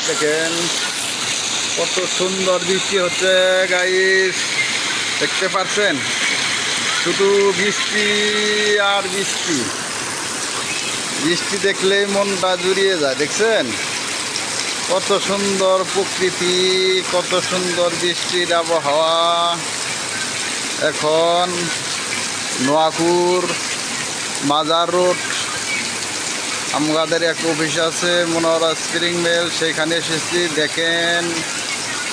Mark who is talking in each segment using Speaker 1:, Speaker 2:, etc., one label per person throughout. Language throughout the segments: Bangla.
Speaker 1: দেখেন কত সুন্দর বৃষ্টি হচ্ছে গাইস, দেখতে পাচ্ছেন? শুধু বৃষ্টি আর বৃষ্টি, বৃষ্টি দেখলেই মনটা জুড়িয়ে যায়। দেখছেন কত সুন্দর প্রকৃতি, কত সুন্দর বৃষ্টির আবহাওয়া। এখন নোয়াকুর মাজার রোড আমাদের এক অফিস আছে মনোহরা স্প্রিং মিল, সেইখানে এসেছি। দেখেন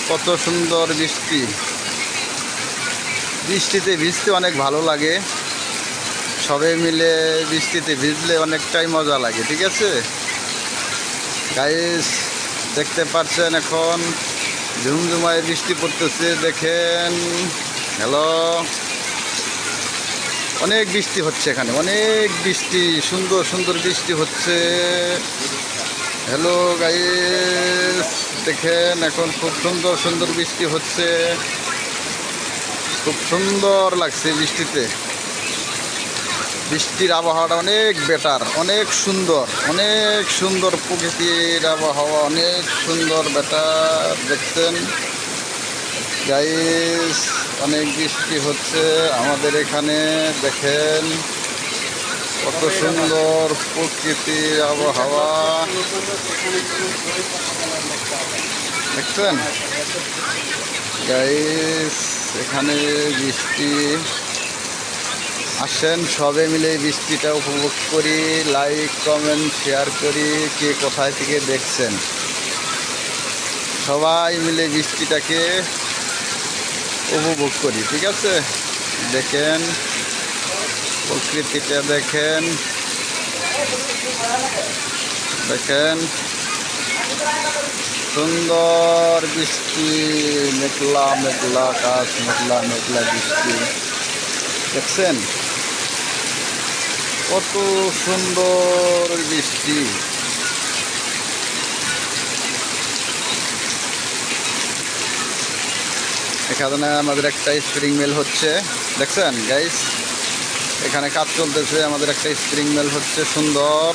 Speaker 1: কত সুন্দর বৃষ্টি, বৃষ্টিতে ভিজতে অনেক ভালো লাগে। সবাই মিলে বৃষ্টিতে ভিজলে অনেকটাই মজা লাগে। ঠিক আছে গাইস, দেখতে পাচ্ছেন এখন ঝুমঝুমায় বৃষ্টি পড়তেছে। দেখেন, হ্যালো, অনেক বৃষ্টি হচ্ছে এখানে, অনেক বৃষ্টি, সুন্দর সুন্দর বৃষ্টি হচ্ছে। হ্যালো গাইস, দেখেন এখন খুব সুন্দর সুন্দর বৃষ্টি হচ্ছে, খুব সুন্দর লাগছে বৃষ্টিতে। বৃষ্টির আবহাওয়াটা অনেক বেটার, অনেক সুন্দর, অনেক সুন্দর প্রকৃতির আবহাওয়া, অনেক সুন্দর বেটার। দেখছেন গাইস, অনেক বৃষ্টি হচ্ছে আমাদের এখানে। দেখেন কত সুন্দর প্রকৃতির আবহাওয়া, দেখছেন গাইস? এখানে বৃষ্টি, আসেন সবে মিলে বৃষ্টিটা উপভোগ করি। লাইক কমেন্ট শেয়ার করি, কে কোথায় থেকে দেখছেন। সবাই মিলে বৃষ্টিটাকে উপভোগ করি। ঠিক আছে, দেখেন প্রকৃতিটা, দেখেন দেখেন সুন্দর বৃষ্টি, মেঘলা মেঘলা আকাশ, মেঘলা মেঘলা বৃষ্টি। দেখছেন কত সুন্দর বৃষ্টি। এখানে আমাদের একটা স্প্রিং মিল হচ্ছে, দেখছেন গাইস? এখানে কাজ চলতেছে, আমাদের একটা স্প্রিং মিল হচ্ছে সুন্দর।